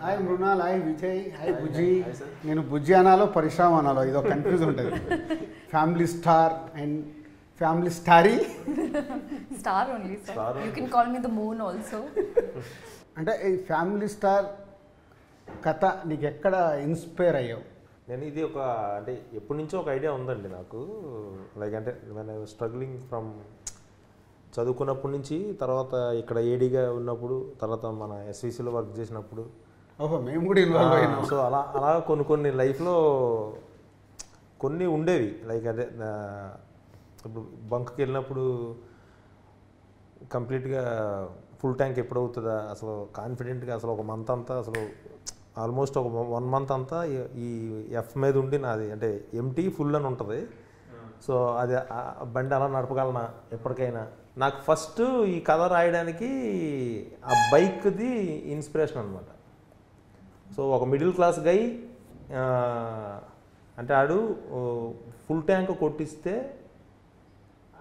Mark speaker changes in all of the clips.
Speaker 1: Hi Mrunal, hi Vijay, hi Bujji. నేను బుజ్జి అనాలో పరిశ్రమ అనాలో ఇదో కన్ఫ్యూజ్ ఉంటుంది. Family star and family starry.
Speaker 2: Star only sir, you can call me the moon also.
Speaker 1: అంటే ఈ ఫ్యామిలీ స్టార్ కథ నీకు ఎక్కడ ఇన్స్పైర్ అయ్యావు?
Speaker 3: నేను ఇది ఒక అంటే ఎప్పటి నుంచో ఒక ఐడియా ఉందండి నాకు. లైక్ అంటే నేను స్ట్రగ్లింగ్ ఫ్రమ్ చదువుకున్నప్పటి నుంచి, తర్వాత ఇక్కడ ఏడీగా ఉన్నప్పుడు, తర్వాత మన ఎస్విసిలో వర్క్ చేసినప్పుడు.
Speaker 1: ఓహో, మేము కూడా ఇన్వాల్వ్ అయినాం.
Speaker 3: సో అలా కొన్ని లైఫ్లో కొన్ని ఉండేవి. లైక్ అదే ఇప్పుడు బంక్కి వెళ్ళినప్పుడు కంప్లీట్గా ఫుల్ ట్యాంక్ ఎప్పుడు అవుతుందా అసలు కాన్ఫిడెంట్గా, అసలు ఒక మంత్ అంతా అసలు ఆల్మోస్ట్ ఒక 1 మంత్ అంతా ఈ ఎఫ్ మీద ఉండి నాది అంటే ఎంటీ ఫుల్ అని ఉంటుంది. సో అది బండి అలా నడపగలనా ఎప్పటికైనా. నాకు ఫస్ట్ ఈ కథ రాయడానికి ఆ బైక్ది ఇన్స్పిరేషన్ అనమాట. సో ఒక మిడిల్ క్లాస్ గై అంటే ఆడు ఫుల్ ట్యాంక్ కొట్టిస్తే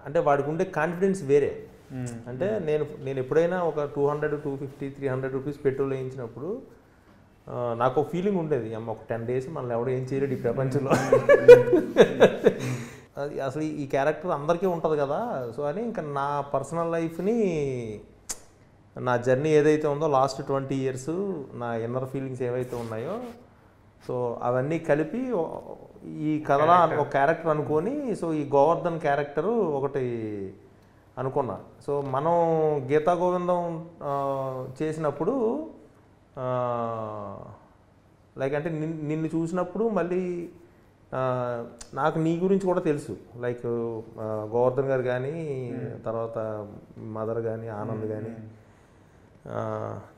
Speaker 3: అంటే వాడికి ఉండే కాన్ఫిడెన్స్ వేరే. అంటే నేను ఎప్పుడైనా ఒక 200, 250, 300 రూపీస్ పెట్రోల్ వేయించినప్పుడు నాకు ఒక ఫీలింగ్ ఉండేది, అమ్మ ఒక 10 days మనల్ని ఎవడో ఏం చేయలేడు ఈ ప్రపంచంలో. అసలు ఈ క్యారెక్టర్ అందరికీ ఉంటుంది కదా. సో అని ఇంకా నా పర్సనల్ లైఫ్ని, నా జర్నీ ఏదైతే ఉందో లాస్ట్ 20 years, నా ఇన్నర్ ఫీలింగ్స్ ఏవైతే ఉన్నాయో, సో అవన్నీ కలిపి ఈ కథలో ఒక క్యారెక్టర్ అనుకొని, సో ఈ గోవర్ధన్ క్యారెక్టరు ఒకటి అనుకున్నా. సో మనం గీతా గోవిందం చేసినప్పుడు లైక్ అంటే నిన్ను చూసినప్పుడు మళ్ళీ నాకు నీ గురించి కూడా తెలుసు. లైక్ గోవర్ధన్ గారు కానీ, తర్వాత మదర్ కానీ, ఆనంద్ కానీ,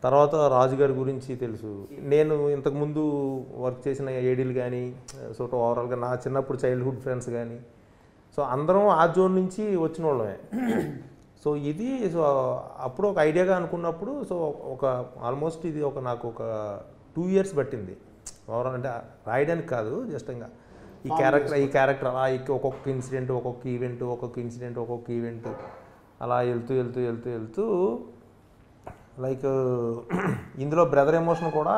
Speaker 3: తర్వాత రాజు గారి గురించి తెలుసు. నేను ఇంతకుముందు వర్క్ చేసిన ఏడీలు కానీ, సో ఓవరాల్గా నా చిన్నప్పుడు చైల్డ్హుడ్ ఫ్రెండ్స్ కానీ, సో అందరం ఆ జోన్ నుంచి వచ్చిన వాళ్ళమే. సో ఇది సో అప్పుడు ఒక ఐడియాగా అనుకున్నప్పుడు, సో ఒక ఆల్మోస్ట్ ఇది నాకు ఒక 2 years పట్టింది ఓవరాల్. అంటే రాయడానికి కాదు, జస్ట్ ఇంకా ఈ క్యారెక్టర్ అలా ఒక్కొక్క ఇన్సిడెంట్, ఒక్కొక్క ఈవెంట్ అలా వెళ్తూ లైక్ ఇందులో బ్రదర్ ఎమోషన్ కూడా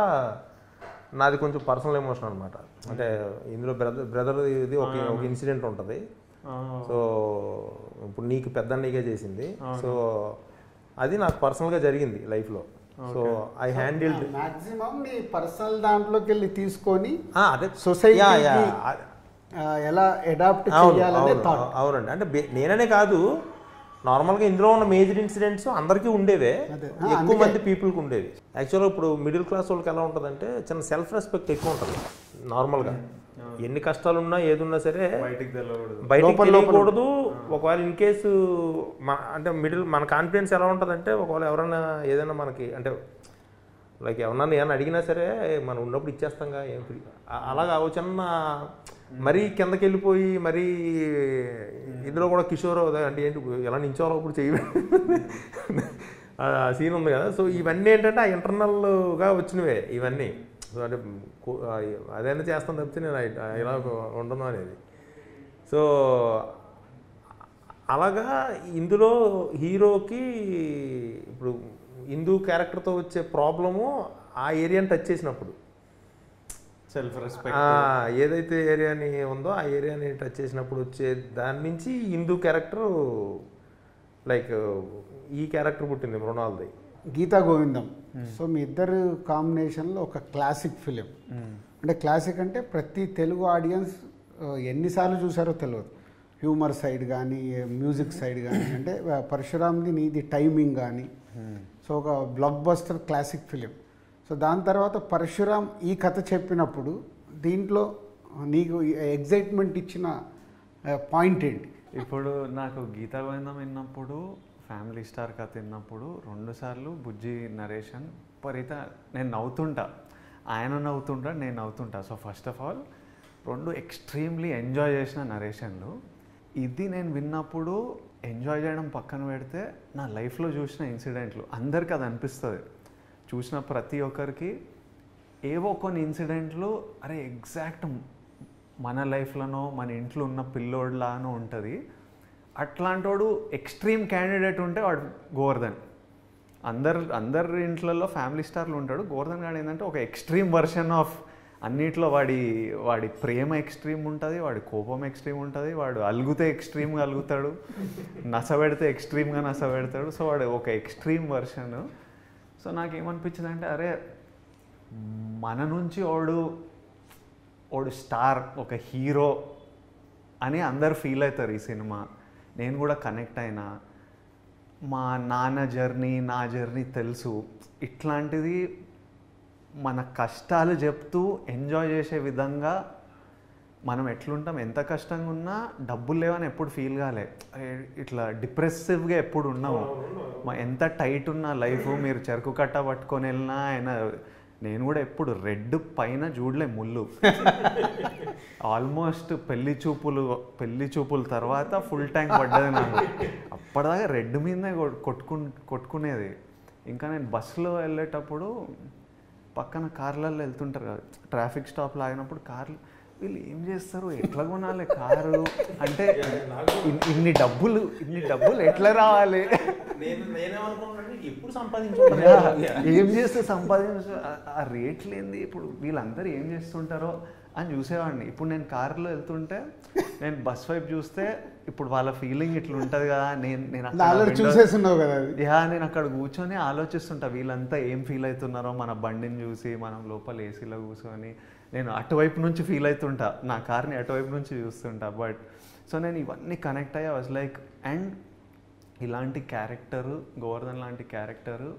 Speaker 3: నాది కొంచెం పర్సనల్ ఎమోషన్ అనమాట. అంటే ఇందులో బ్రదర్ ఇది ఒక ఇన్సిడెంట్ ఉంటుంది. సో ఇప్పుడు నీకు పెద్దన్నయ్యగా చేసింది, సో అది నాకు పర్సనల్గా జరిగింది లైఫ్లో. సో ఐ హ్యాండిల్డ్
Speaker 1: మాక్సిమం నీ పర్సనల్ దాంట్లోకి వెళ్ళి తీసుకొని
Speaker 3: అదే
Speaker 1: సొసైటీ ఎలా అడాప్ట్ చేయాలనే థాట్.
Speaker 3: అవునండి. అంటే నేననే కాదు, నార్మల్గా ఇందులో ఉన్న మేజర్ ఇన్సిడెంట్స్ అందరికీ ఉండేవే, ఎక్కువ మంది పీపుల్కి ఉండేవి. యాక్చువల్గా ఇప్పుడు మిడిల్ క్లాస్ వాళ్ళకి ఎలా ఉంటుందంటే చిన్న సెల్ఫ్ రెస్పెక్ట్ ఎక్కువ ఉంటుంది. నార్మల్గా ఎన్ని కష్టాలున్నా ఏదున్నా సరే బయటికి తెలియకూడదు. ఒకవేళ ఇన్ కేసు అంటే మన కాన్ఫిడెన్స్ ఎలా ఉంటుందంటే, ఒకవేళ ఎవరైనా ఏదైనా మనకి అంటే లైక్ ఎవరన్నా ఏమన్నా అడిగినా సరే మనం ఉన్నప్పుడు ఇచ్చేస్తాంగా, ఏం అలాగా చిన్న మరీ కిందకి వెళ్ళిపోయి మరీ ఇందులో కూడా కిషోర్ అంటే ఏంటి ఎలా నించోవాలో ఇప్పుడు చేయడం సీన్ ఉంది కదా. సో ఇవన్నీ ఏంటంటే ఆ ఇంటర్నల్గా వచ్చినవే ఇవన్నీ. సో అంటే అదైనా చేస్తాను తప్పితే నేను ఇలా ఉండను అనేది. సో అలాగా ఇందులో హీరోకి ఇప్పుడు హిందూ క్యారెక్టర్తో వచ్చే ప్రాబ్లము ఆ ఏరియాని టచ్ చేసినప్పుడు,
Speaker 4: సెల్ఫ్ రెస్పెక్ట్
Speaker 3: ఏదైతే ఏరియాని ఉందో ఆ ఏరియాని టచ్ చేసినప్పుడు వచ్చే దాని నుంచి హిందూ క్యారెక్టర్ లైక్ ఈ క్యారెక్టర్ పుట్టింది మృణాల్ది,
Speaker 1: గీతా గోవిందం. సో మీ ఇద్దరు కాంబినేషన్లో ఒక క్లాసిక్ ఫిలిం. అంటే క్లాసిక్ అంటే ప్రతి తెలుగు ఆడియన్స్ ఎన్నిసార్లు చూసారో తెలియదు. హ్యూమర్ సైడ్ కానీ, మ్యూజిక్ సైడ్ కానీ, అంటే పరశురామ్ది నీది టైమింగ్ కానీ, సో ఒక block buster classic film. So దాని తర్వాత పరశురామ్ ఈ కథ చెప్పినప్పుడు దీంట్లో నీకు ఎగ్జైట్మెంట్ ఇచ్చిన పాయింట్ ఏంటి?
Speaker 4: ఇప్పుడు నాకు గీతా గోవిందం విన్నప్పుడు, ఫ్యామిలీ స్టార్ కథ విన్నప్పుడు 2 సార్లు బుజ్జి నరేషన్ నేను నవ్వుతుంటా, ఆయన నవ్వుతుంటా, నేను నవ్వుతుంటా. So first of all 2 extremely enjoy చేసిన నరేషన్లు. ఇది నేను విన్నప్పుడు ఎంజాయ్ చేయడం పక్కన పెడితే నా లైఫ్లో చూసిన ఇన్సిడెంట్లు అందరికీ అది అనిపిస్తుంది. చూసిన ప్రతి ఒక్కరికి ఏవో కొన్ని ఇన్సిడెంట్లు అరే ఎగ్జాక్ట్ మన లైఫ్లోనో మన ఇంట్లో ఉన్న పిల్లోడ్లానో ఉంటుంది. అట్లాంటోడు ఎక్స్ట్రీమ్ క్యాండిడేట్ ఉంటే వాడు గోవర్ధన్. అందరి ఇంట్లలో ఫ్యామిలీ స్టార్లు ఉంటాడు. గోవర్ధన్ గాడు ఏంటంటే ఒక ఎక్స్ట్రీమ్ వర్షన్ ఆఫ్ అన్నిట్లో. వాడి ప్రేమ ఎక్స్ట్రీమ్ ఉంటుంది, వాడి కోపం ఎక్స్ట్రీమ్ ఉంటుంది, వాడు అలుగుతే ఎక్స్ట్రీమ్గా అలుగుతాడు, నసబెడితే ఎక్స్ట్రీమ్గా నసబెడతాడు. సో వాడు ఒక ఎక్స్ట్రీమ్ వర్షన్. సో నాకేమనిపించింది అంటే అరే మన నుంచి వాడు స్టార్, ఒక హీరో అని అందరు ఫీల్ అవుతారు ఈ సినిమా. నేను కూడా కనెక్ట్ అయినా. మా నాన్న జర్నీ, నా జర్నీ తెలుసు. ఇట్లాంటిది మన కష్టాలు చెప్తూ ఎంజాయ్ చేసే విధంగా మనం ఎట్లుంటాం. ఎంత కష్టంగా ఉన్నా డబ్బులు లేవని ఎప్పుడు ఫీల్ కాలే, ఇట్లా డిప్రెసివ్గా ఎప్పుడు ఉన్నాము. ఎంత టైట్ ఉన్న లైఫ్, మీరు చెరుకు కట్ట పట్టుకొని వెళ్ళినా ఆయన. నేను కూడా ఎప్పుడు రెడ్ పైన చూడలే ముళ్ళు. ఆల్మోస్ట్ పెళ్లి చూపుల తర్వాత ఫుల్ ట్యాంక్ పడ్డది నాకు. అప్పటిదాకా రెడ్ మీదనే కొట్టుకునేది. ఇంకా నేను బస్సులో వెళ్ళేటప్పుడు పక్కన కార్లలో వెళ్తుంటారు కదా, ట్రాఫిక్ స్టాప్లో ఆగినప్పుడు కార్లు, వీళ్ళు ఏం చేస్తారు, ఎట్లా కొనాలి కారు అంటే, ఇన్ని డబ్బులు ఎట్లా రావాలి, ఏం చేస్తే సంపాదించు, ఆ రేట్లు ఏంది, ఇప్పుడు వీళ్ళందరూ ఏం చేస్తుంటారో అని చూసేవాడిని. ఇప్పుడు నేను కారులో వెళ్తుంటే నేను బస్ వైపు చూస్తే ఇప్పుడు వాళ్ళ ఫీలింగ్ ఇట్లా ఉంటుంది కదా. నేను అక్కడ కూర్చొని ఆలోచిస్తుంటా వీళ్ళంతా ఏం ఫీల్ అవుతున్నారో మన బండిని చూసి, మనం లోపల ఏసీలో కూర్చొని. నేను అటువైపు నుంచి ఫీల్ అవుతుంటా, నా కార్ని అటువైపు నుంచి చూస్తుంటా. బట్ సో నేను ఇవన్నీ కనెక్ట్ అయ్యా. వాజ్ లైక్, అండ్ ఇలాంటి క్యారెక్టరు, గోవర్ధన్ లాంటి క్యారెక్టరు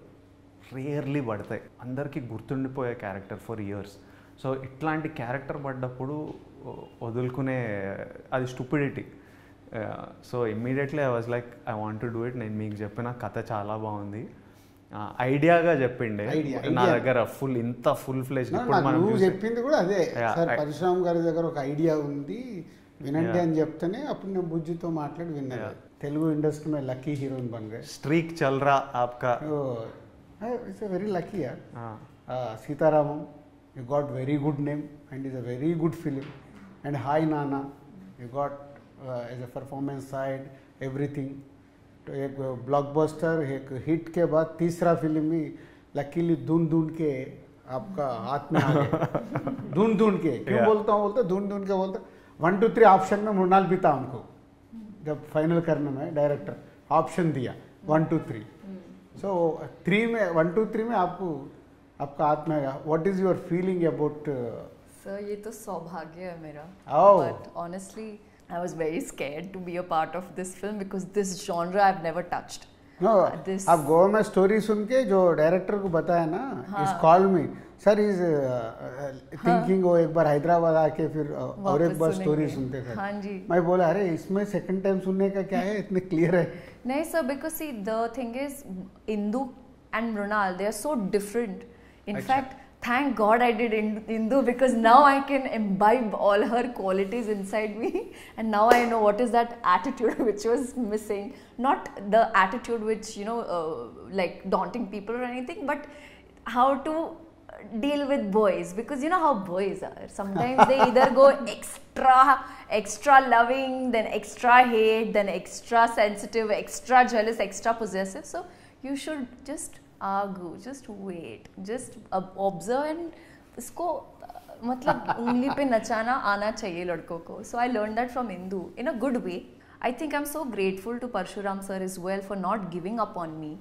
Speaker 4: రేర్లీ పడతాయి. అందరికీ గుర్తుండిపోయే క్యారెక్టర్ ఫర్ ఇయర్స్. సో ఇట్లాంటి క్యారెక్టర్ పడ్డప్పుడు వదులుకునే, అది stupidity. So immediately I was like I want to do it. నేను మీకు చెప్పిన కథ చాలా బాగుంది, ఐడియాగా చెప్పిండే నా దగ్గర ఫుల్ ఫ్లెజ్.
Speaker 1: చెప్పింది కూడా అదే సార్, పరశురామ్ గారి దగ్గర ఒక ఐడియా ఉంది వినండి అని చెప్తేనే అప్పుడు నేను బుజ్జితో మాట్లాడి విన్నాను. తెలుగు ఇండస్ట్రీ में लकी हीरोइन बन गए.
Speaker 4: स्ट्रीक चल रहा आपका.
Speaker 1: इट्स a very lucky यार. Sita Ramam, you got very good name and is a very good film. And Hi Nana, you got as a performance side everything. तो एक ब्लॉकबस्टर, एक हिट के बाद तीसरा फिल्म में लकीली ढूंढ के आपका हाथ में आ गया. ढूंढ के क्यों बोलता हूँ, ढूंढ के बोलता 1 2 3 ऑप्शन में मृणाल भी था हमको. जब फाइनल करने में डायरेक्टर ऑप्शन दिया 1 2 3. सो 3 में 1 2 3 में आपका हाथ में आया. What is your feeling about?
Speaker 2: Sir ये तो सौभाग्य है मेरा.
Speaker 1: Oh.
Speaker 2: But honestly I was very scared to be a part of this film because this genre I've never touched.
Speaker 1: No, आप गोवा में स्टोरी सुन के जो डायरेक्टर को बताया ना, इस कॉल में सर इज थिंकिंग वो एक बार हैदराबाद आके फिर और एक बार स्टोरी सुनते थे.
Speaker 2: हाँ जी.
Speaker 1: मैं बोला अरे इसमें सेकंड टाइम सुनने का क्या है, इतने क्लियर है.
Speaker 2: नहीं sir, because see the thing is Indu and Mrunal, they are so different. In fact, thank God I did Indu because now I can imbibe all her qualities inside me, and now I know what is that attitude which was missing. Not the attitude which like daunting people or anything, but how to deal with boys, because you know how boys are. Sometimes they either go extra loving, then extra hate, then extra sensitive, extra jealous, extra possessive. So you should just argue, just wait, just observe, and इसको मतलब उंगली पे नचाना आना चाहिए लड़कों को. So I learned that from Indu in a good way. I think I'm so grateful to Parshuram sir as well for not giving up on me.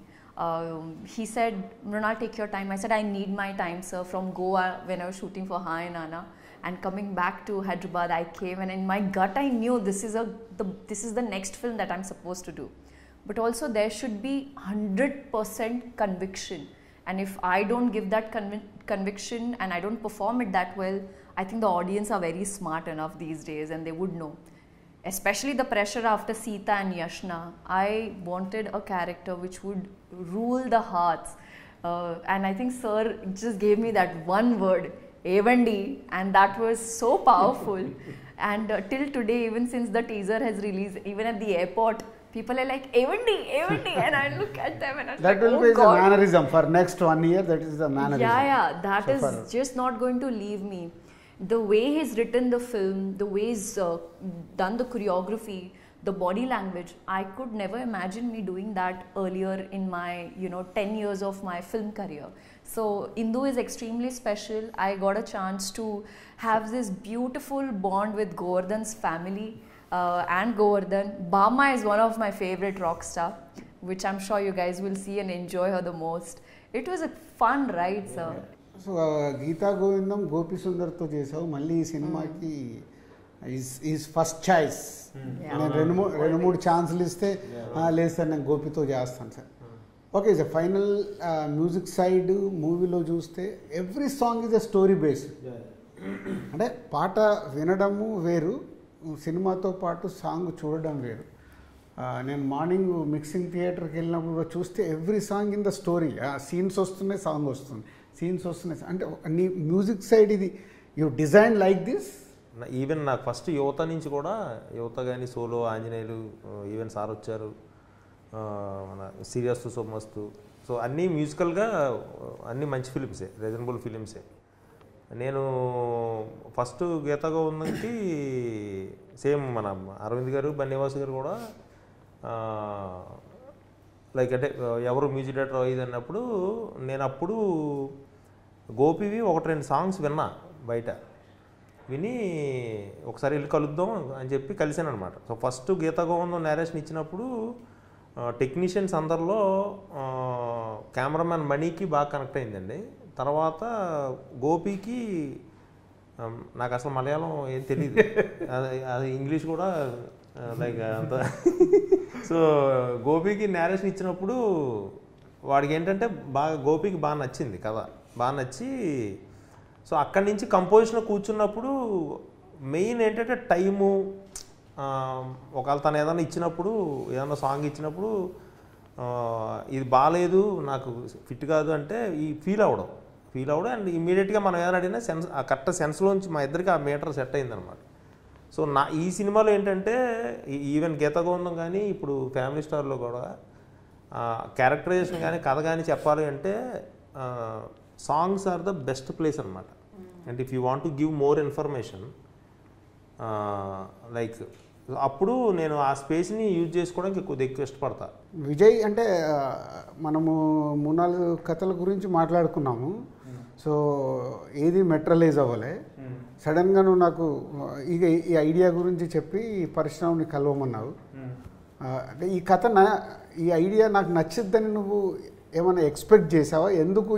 Speaker 2: He said, Mrunal, take your time. I said, I need my time, sir. From Goa, when I was shooting for Hi Nana, and coming back to Hyderabad, I came, and in my gut I knew this is the next film that I'm supposed to do. But also there should be 100% conviction, and if I don't give that conviction and I don't perform it that well, I think the audience are very smart enough these days and they would know. Especially the pressure after Sita and Yashna, I wanted a character which would rule the hearts, and I think sir just gave me that one word, Evandi, and that was so powerful. And till today, even since the teaser has released, even at the airport, people are like, Evandi, and I look at them and I'm
Speaker 1: that
Speaker 2: like,
Speaker 1: will be the mannerism for next 1 year. That is the mannerism.
Speaker 2: Yeah, that so is just not going to leave me. The way he's written the film, the way he's done the choreography, the body language, I could never imagine me doing that earlier in my 10 years of my film career. So Indu is extremely special. I got a chance to have this beautiful bond with Govardhan's family and Govardhan. Bama is one of my favorite rock star, which I'm sure you guys will see and enjoy her the most. It was a fun ride, sir.
Speaker 1: So Geetha Govindam Gopi సుందర్తో చేసావు, మళ్ళీ ఈ సినిమాకి is first choice. నేను రెండు మూడు ఛాన్సులు ఇస్తే లేదు సార్ నేను గోపితో చేస్తాను sir. Okay sir, final music side మూవీలో చూస్తే every song is a story based. అంటే పాట వినడము వేరు, సినిమాతో పాటు సాంగ్ చూడడం వేరు. నేను మార్నింగ్ మిక్సింగ్ థియేటర్కి వెళ్ళినప్పుడు చూస్తే every song in the story, scenes వస్తున్నాయి, సాంగ్ వస్తుంది, సీన్స్ వస్తున్నాయి. అంటే నీ మ్యూజిక్ సైడ్ ఇది you design like this.
Speaker 3: Even నాకు ఫస్ట్ యువత నుంచి కూడా, యువత కానీ సోలో, ఆంజనేయులు, ఈవెన్ సార్ వచ్చారు, మన సీరియస్ సోమస్తు, సో అన్నీ మ్యూజికల్గా అన్నీ మంచి ఫిలిమ్సే, రీజనబుల్ ఫిలిమ్సే. నేను ఫస్ట్ గీతా గోవిందంకి సేమ్ మన అరవింద్ గారు, బన్నివాస్ గారు కూడా లైక్ అంటే ఎవరు మ్యూజిక్ డైరెక్టర్ ఇది అన్నప్పుడు నేను అప్పుడు గోపివి 1-2 సాంగ్స్ విన్నా బయట, విని ఒకసారి వెళ్ళి కలుద్దాం అని చెప్పి కలిసాను అనమాట. సో ఫస్ట్ గీతా గోవిందం నేరేషన్ ఇచ్చినప్పుడు టెక్నీషియన్స్ అందరిలో కెమెరామ్యాన్ మణికి బాగా కనెక్ట్ అయిందండి. తర్వాత గోపికి నాకు అసలు మలయాళం ఏం తెలియదు, అది ఇంగ్లీష్ కూడా లైక్ అంత. సో గోపికి నేరేషన్ ఇచ్చినప్పుడు వాడికి ఏంటంటే గోపికి బాగా నచ్చింది కదా, బాగా నచ్చి సో అక్కడి నుంచి కంపోజిషన్ కూర్చున్నప్పుడు మెయిన్ ఏంటంటే టైము, ఒకవేళ తను ఏదైనా ఇచ్చినప్పుడు, ఏదైనా సాంగ్ ఇచ్చినప్పుడు ఇది బాగాలేదు, నాకు ఫిట్ కాదు అంటే ఈ ఫీల్ అవ్వడం అండ్ ఇమీడియట్గా మనం ఏదైనా అడిగినా సెన్స్, ఆ కరెక్ట్ సెన్స్లోంచి మా ఇద్దరికి ఆ మీటర్ సెట్ అయిందనమాట. సో ఈ సినిమాలో ఏంటంటే ఈవెన్ గీతా గోవిందం కానీ ఇప్పుడు ఫ్యామిలీ స్టార్లో కూడా క్యారెక్టరైజేషన్ కానీ కథ కానీ చెప్పాలి అంటే songs are the best place అనమాట. And if you want to give more information like అప్పుడు నేను ఆ స్పేస్ని యూజ్ చేసుకోవడానికి కొద్దిగా ఎక్కువ ఇష్టపడతా.
Speaker 1: విజయ్ అంటే మనము 3-4 కథల గురించి మాట్లాడుకున్నాము. సో ఏది మెట్రలైజ్ అవ్వలే. సడన్గా నువ్వు నాకు ఈ ఐడియా గురించి చెప్పి పరిశ్రమని కలవమన్నావు. అంటే ఈ కథ ఈ ఐడియా నాకు నచ్చిద్దని నువ్వు ఏమైనా ఎక్స్పెక్ట్ చేసావా? ఎందుకు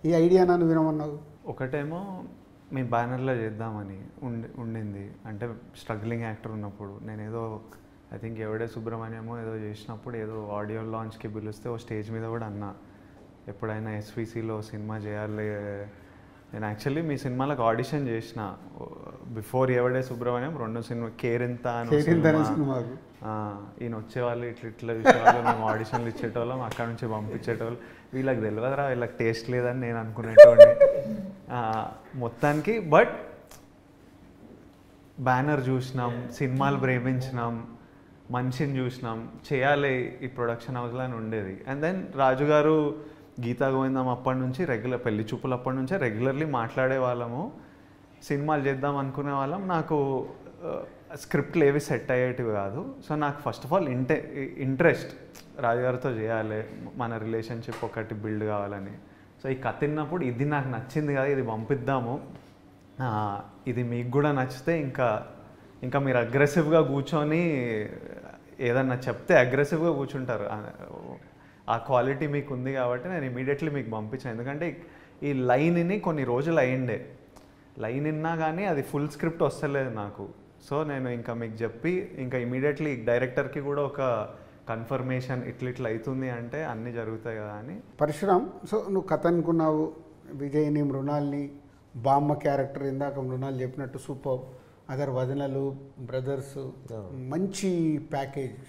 Speaker 1: ఈ ఐడియా నన్ను వినమన్నావు?
Speaker 4: ఒకటేమో మీ బ్యానర్లో చేద్దామని ఉండింది. అంటే స్ట్రగ్లింగ్ యాక్టర్ ఉన్నప్పుడు నేను ఏదో ఐ థింక్ ఎవడే సుబ్రహ్మణ్యమో ఏదో చేసినప్పుడు ఏదో ఆడియో లాంచ్కి పిలిస్తే ఓ స్టేజ్ మీద కూడా అన్నా, ఎప్పుడైనా ఎస్విసిలో సినిమా చేయాలి. నేను యాక్చువల్లీ మీ సినిమాలకు ఆడిషన్ చేసిన బిఫోర్ ఎవడే సుబ్రహ్మణ్యం 2 సినిమా కేరింత అని ఈయన వచ్చేవాళ్ళు, ఇట్లా విషయాలు మేము ఆడిషన్లు ఇచ్చేటోళ్ళం, అక్కడ నుంచి పంపించేటోళ్ళు. వీళ్ళకి తెలియదురా, వీళ్ళకి టేస్ట్ లేదని నేను అనుకునేటోడిని మొత్తానికి. బట్ బ్యానర్ చూసినాం, సినిమాలు ప్రేమించినాం, మనిషిని చూసినాం, చేయాలి ఈ ప్రొడక్షన్ హౌస్లో అని ఉండేది. అండ్ దెన్ రాజు గారు గీతా గోవిందం అప్పటి నుంచి పెళ్లి చూపులు అప్పటి నుంచే రెగ్యులర్లీ మాట్లాడే వాళ్ళము, సినిమాలు చేద్దాం అనుకునే వాళ్ళం. నాకు స్క్రిప్ట్లు ఏవి సెట్ అయ్యేటివి కాదు. సో నాకు ఫస్ట్ ఆఫ్ ఆల్ ఇంట్రెస్ట్ రాజుగారితో చేయాలి, మన రిలేషన్షిప్ ఒకటి బిల్డ్ కావాలని. సో ఈ కథ విన్నప్పుడు ఇది నాకు నచ్చింది కదా, ఇది పంపిద్దాము, ఇది మీకు కూడా నచ్చితే ఇంకా మీరు అగ్రెసివ్గా కూర్చొని ఏదన్నా చెప్తే అగ్రెసివ్గా కూర్చుంటారు. ఆ క్వాలిటీ మీకు ఉంది కాబట్టి నేను ఇమీడియట్లీ మీకు పంపించాను. ఎందుకంటే ఈ లైన్ని కొన్ని రోజులు అయ్యిండే, లైన్ విన్నా కానీ అది ఫుల్ స్క్రిప్ట్ వస్తలేదు నాకు. సో నేను ఇంకా మీకు చెప్పి ఇంకా ఇమీడియట్లీ డైరెక్టర్కి కూడా ఒక కన్ఫర్మేషన్ ఇట్లా అవుతుంది అంటే అన్నీ జరుగుతాయి కదా అని.
Speaker 1: పరశురామ్, సో నువ్వు కథ అనుకున్నావు, విజయ్ని, మృణాల్ని, బామ్మ క్యారెక్టర్ ఇందాక మృణాల్ చెప్పినట్టు సూపర్, అదర్ వదనలు, బ్రదర్స్, మంచి ప్యాకేజ్,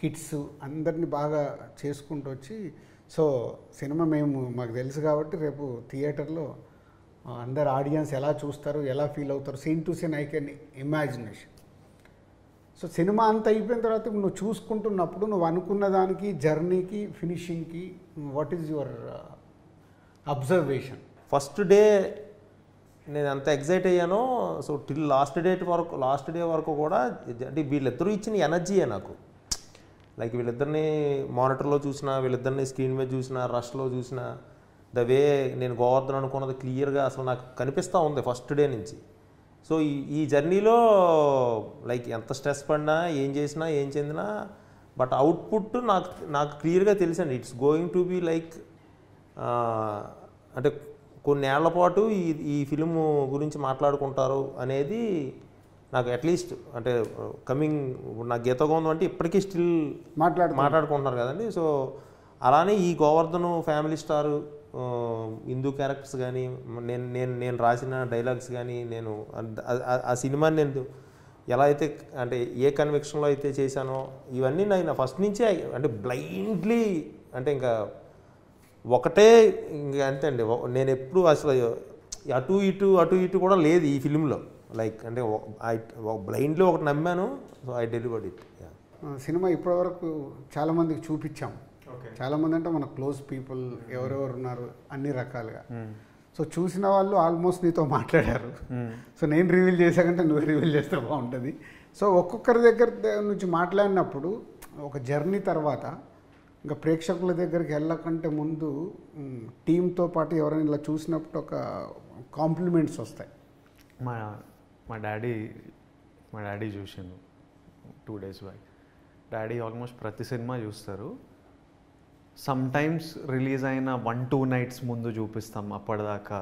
Speaker 1: కిడ్స్ అందరినీ బాగా చేసుకుంటూ వచ్చి, సో సినిమా మాకు తెలుసు కాబట్టి రేపు థియేటర్లో అందరు ఆడియన్స్ ఎలా చూస్తారు, ఎలా ఫీల్ అవుతారు, scene to scene I can imagination. So cinema అంతా అయిపోయిన తర్వాత నువ్వు చూసుకుంటున్నప్పుడు నువ్వు అనుకున్న దానికి, జర్నీకి, ఫినిషింగ్కి what is your observation?
Speaker 3: First day నేను ఎంత ఎగ్జైట్ అయ్యానో సో టిల్ లాస్ట్ డే వరకు కూడా అంటే వీళ్ళిద్దరూ ఇచ్చిన ఎనర్జీయే నాకు. లైక్ వీళ్ళిద్దరిని మానిటర్లో చూసినా, వీళ్ళిద్దరిని స్క్రీన్ మీద చూసినా, రష్లో చూసినా, ద వే నేను గోవర్ధన్ అనుకున్నది క్లియర్గా అసలు నాకు కనిపిస్తూ ఉంది ఫస్ట్ డే నుంచి. సో ఈ జర్నీలో లైక్ ఎంత స్ట్రెస్ పడినా, ఏం చేసినా, ఏం చెందినా, బట్ అవుట్పుట్ నాకు క్లియర్గా తెలుసండి. It's going to be like అంటే కొన్నేళ్ల పాటు ఈ ఫిలిం గురించి మాట్లాడుకుంటారు అనేది నాకు అట్లీస్ట్ అంటే కమింగ్ నా గీతగోందం అంటే ఇప్పటికీ స్టిల్ మాట్లాడుకుంటున్నారు కదండి. సో అలానే ఈ Govardhan family star Hindu characters కానీ, నేను రాసిన డైలాగ్స్ కానీ, నేను ఆ సినిమాని నేను ఎలా అయితే అంటే ఏ కన్విక్షన్లో అయితే చేశానో ఇవన్నీ నేను ఫస్ట్ నుంచే అంటే బ్లైండ్లీ అంటే ఇంకా ఒకటే ఇంకా అంతే అండి. నేను ఎప్పుడు అసలు అటు ఇటు కూడా లేదు ఈ ఫిలింలో. లైక్ అంటే బ్లైండ్లో ఒకటి నమ్మాను. So I delivered it.
Speaker 1: Cinema ఇప్పటివరకు చాలామందికి చూపించాం. చాలామంది అంటే మన క్లోజ్ పీపుల్ ఎవరెవరు ఉన్నారు అన్ని రకాలుగా. సో చూసిన వాళ్ళు ఆల్మోస్ట్ నీతో మాట్లాడారు. సో నేను రివీల్ చేశాకంటే నువ్వు రివీల్ చేస్తే బాగుంటుంది. సో ఒక్కొక్కరి దగ్గర నుంచి మాట్లాడినప్పుడు ఒక జర్నీ తర్వాత ఇంకా ప్రేక్షకుల దగ్గరికి వెళ్ళకంటే ముందు టీంతో పాటు ఎవరైనా ఇలా చూసినప్పుడు ఒక కాంప్లిమెంట్స్ వస్తాయి.
Speaker 4: మా డాడీ చూసిండు 2 days బ్యాక్. డాడీ ఆల్మోస్ట్ ప్రతి సినిమా చూస్తారు. సమ్ టైమ్స్ రిలీజ్ అయిన 1-2 nights ముందు చూపిస్తాం. అప్పటిదాకా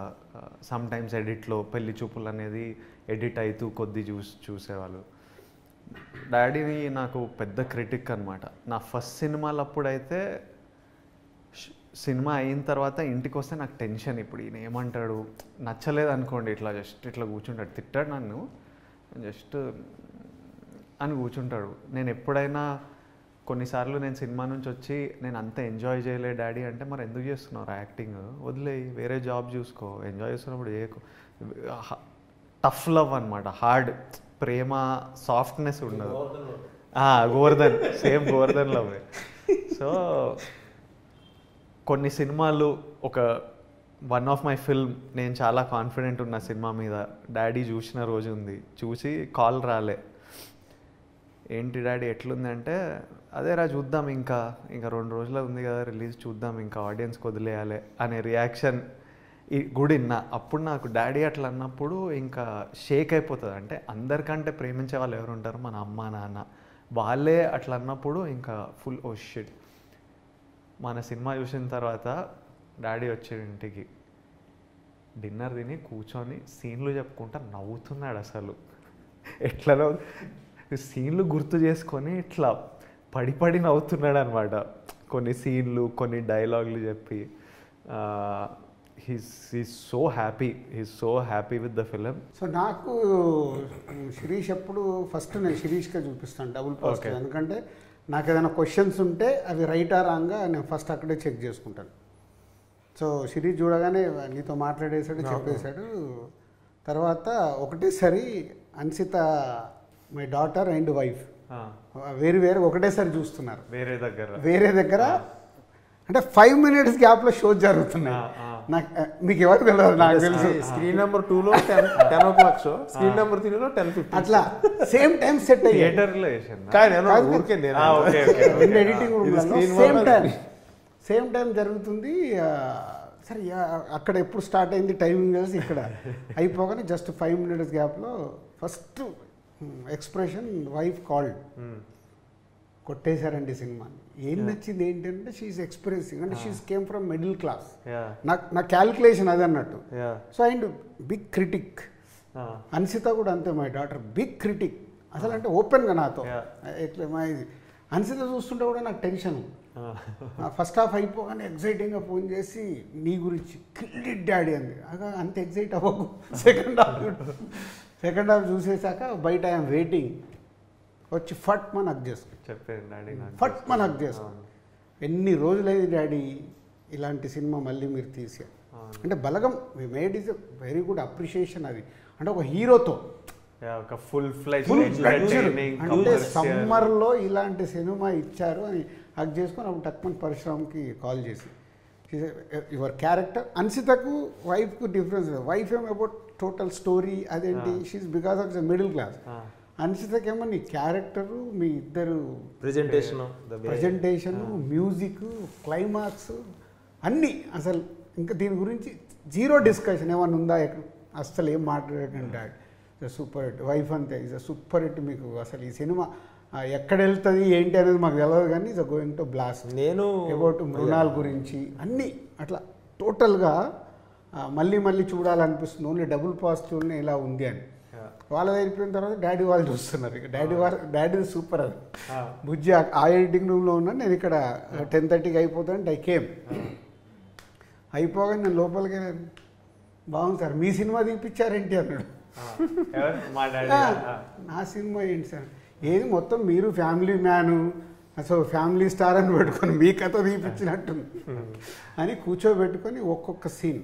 Speaker 4: సమ్ టైమ్స్ ఎడిట్లో పెళ్లి చూపులు అనేది ఎడిట్ అవుతూ కొద్ది చూసేవాళ్ళు. డాడీని నాకు పెద్ద క్రిటిక్ అనమాట. నా ఫస్ట్ సినిమాలు అప్పుడైతే సినిమా అయిన తర్వాత ఇంటికి వస్తే నాకు టెన్షన్. ఇప్పుడు ఈయన ఏమంటాడు, నచ్చలేదు అనుకోండి, ఇట్లా కూర్చుంటాడు, తిట్టాడు నన్ను, జస్ట్ అని కూర్చుంటాడు. నేను ఎప్పుడైనా కొన్నిసార్లు నేను సినిమా నుంచి వచ్చి నేను అంత ఎంజాయ్ చేయలే డాడీ అంటే, మరి ఎందుకు చేస్తున్నావు యాక్టింగ్, వదిలేయి, వేరే జాబ్ చూసుకో, ఎంజాయ్ చేస్తున్నప్పుడు చేయకు. టఫ్ లవ్ అనమాట, హార్డ్ ప్రేమ, సాఫ్ట్నెస్ ఉండదు. Govardhan same Govardhan love. So కొన్ని సినిమాలు వన్ ఆఫ్ మై ఫిల్మ్ నేను చాలా కాన్ఫిడెంట్ ఉన్న సినిమా మీద డాడీ చూసిన రోజు ఉంది. చూసి కాల్ రాలే, ఏంటి డాడీ ఎట్లుంది అంటే, అదేరా చూద్దాం, ఇంకా 2 రోజులు ఉంది కదా రిలీజ్, చూద్దాం, ఇంకా ఆడియన్స్కి వదిలేయాలి అనే రియాక్షన్ కూడా విన్నా. అప్పుడు నాకు డాడీ అట్లా అన్నప్పుడు ఇంకా షేక్ అయిపోతుంది. అంటే అందరికంటే ప్రేమించే వాళ్ళు ఎవరు ఉంటారు, మన అమ్మ నాన్న, వాళ్ళే అట్లా అన్నప్పుడు ఇంకా ఫుల్ ఓ షిట్. మన సినిమా చూసిన తర్వాత డాడీ వచ్చాడు ఇంటికి, డిన్నర్ తిని కూర్చొని సీన్లు చెప్పుకుంటా నవ్వుతున్నాడు. అసలు ఎట్లా సీన్లు గుర్తు చేసుకొని ఇట్లా పడి నవ్వుతున్నాడు అనమాట. కొన్ని సీన్లు, కొన్ని డైలాగులు చెప్పి he's so happy with the film.
Speaker 1: So నాకు శిరీష్ ఎప్పుడు ఫస్ట్ నేను శిరీష్గా చూపిస్తాను డబుల్ పాజిటివ్. ఎందుకంటే నాకు ఏదైనా క్వశ్చన్స్ ఉంటే అవి రైట్ ఆ రాంగా నేను ఫస్ట్ అక్కడే చెక్ చేసుకుంటాను. సో శిరీష్ చూడగానే నీతో మాట్లాడేశాడు, చెప్పేశాడు. తర్వాత ఒకటేసారి Ansitha, my daughter and wife వేరు ఒకటేసారి చూస్తున్నారు వేరే దగ్గర. అంటే 5 minutes గ్యాప్లో షోస్ జరుగుతున్నాయి. నాకు మీకు ఎవరు తెలియదు, నాకు తెలుసు.
Speaker 3: స్క్రీన్ నెంబర్ 2లో 10 o'clock షో, స్క్రీన్ నెంబర్ 3లో 10:50
Speaker 1: అట్లా సేమ్ టైం సెట్ అయ్యి ఎడిటింగ్ సేమ్ టైం జరుగుతుంది. సరే అక్కడ ఎప్పుడు స్టార్ట్ అయింది టైమింగ్ కలిసి ఇక్కడ అయిపోగానే జస్ట్ 5 minutes గ్యాప్లో ఫస్ట్ ఎక్స్ప్రెషన్ వైఫ్ కాల్డ్, కొట్టేశారండి సినిమాని. ఏం నచ్చింది ఏంటంటే షీఈస్ ఎక్స్ప్రెసింగ్, అంటే she's came from middle class. నా క్యాల్కులేషన్ అది అన్నట్టు. So and big critic. అన్సిత కూడా అంతే, మై డాటర్ బిగ్ క్రిటిక్. అసలు అంటే ఓపెన్గా నాతో ఎట్లా మా అన్సిత చూస్తుంటే కూడా నాకు టెన్షన్. ఫస్ట్ హాఫ్ అయిపోగానే ఎగ్జైటింగ్గా ఫోన్ చేసి నీ గురించి కిల్డ్ డాడీ అంది. అంత ఎగ్జైట్ అవ్వకు, సెకండ్ హాఫ్ చూసేసాక బయట ఐఎమ్ వెయిటింగ్, వచ్చి ఫట్ మన హక్ చేసుకో, ఫట్ మన హక్ చేసుకో. ఎన్ని రోజులైంది డాడీ ఇలాంటి సినిమా మళ్ళీ మీరు తీసారు అంటే Balagam we made is a very good appreciation. అది అంటే ఒక హీరోతో అంటే సమ్మర్లో ఇలాంటి సినిమా ఇచ్చారు అని హక్ చేసుకొని అప్పుడు టక్మన్ పరశురామ్కి కాల్ చేసి, యువర్ క్యారెక్టర్. అన్సితకు వైఫ్కు డిఫరెన్స్. వైఫ్ ఏమో అబౌట్ టోటల్ స్టోరీ అదేంటి, she is because of the middle class. అన్సితకేమో నీ క్యారెక్టరు, మీ ఇద్దరు ప్రజెంటేషన్, మ్యూజిక్, క్లైమాక్స్ అన్నీ అసలు ఇంకా దీని గురించి జీరో డిస్కషన్ ఏమన్నా ఉందా, అస్సలు ఏం మాట్లాడకండి. Super hit. వైఫ్ అంతే ఇస్ అ సూపర్ హిట్. మీకు అసలు ఈ సినిమా ఎక్కడ వెళ్తుంది ఏంటి అనేది మాకు తెలియదు, కానీ ఇస్ గోయింగ్ టు బ్లాస్ట్.
Speaker 3: నేను
Speaker 1: అబౌట్ మృణాల్ గురించి అన్నీ అట్లా టోటల్గా మళ్ళీ మళ్ళీ చూడాలనిపిస్తుంది. ఓన్లీ డబుల్ పాజిటివ్ని ఇలా ఉంది అని. వాళ్ళ అయిపోయిన తర్వాత డాడీ వాళ్ళు చూస్తున్నారు. ఇక డాడీ సూపర్. అది బుజ్జి ఆ ఎడిటింగ్ రూమ్లో ఉన్నాను, నేను ఇక్కడ 10:30కి అయిపోతాను. ఐ కేమ్ అయిపోగానే నేను లోపలికి వెళ్ళాను. బాగుంది సార్, మీ సినిమా తీపిచ్చారేంటి అన్నాడు. నా సినిమా ఏంటి సార్, ఏది మొత్తం మీరు ఫ్యామిలీ మ్యాను, అసలు ఫ్యామిలీ స్టార్ అని పెట్టుకొని మీ కథ తీపిచ్చినట్టుంది అని కూర్చోబెట్టుకొని ఒక్కొక్క సీన్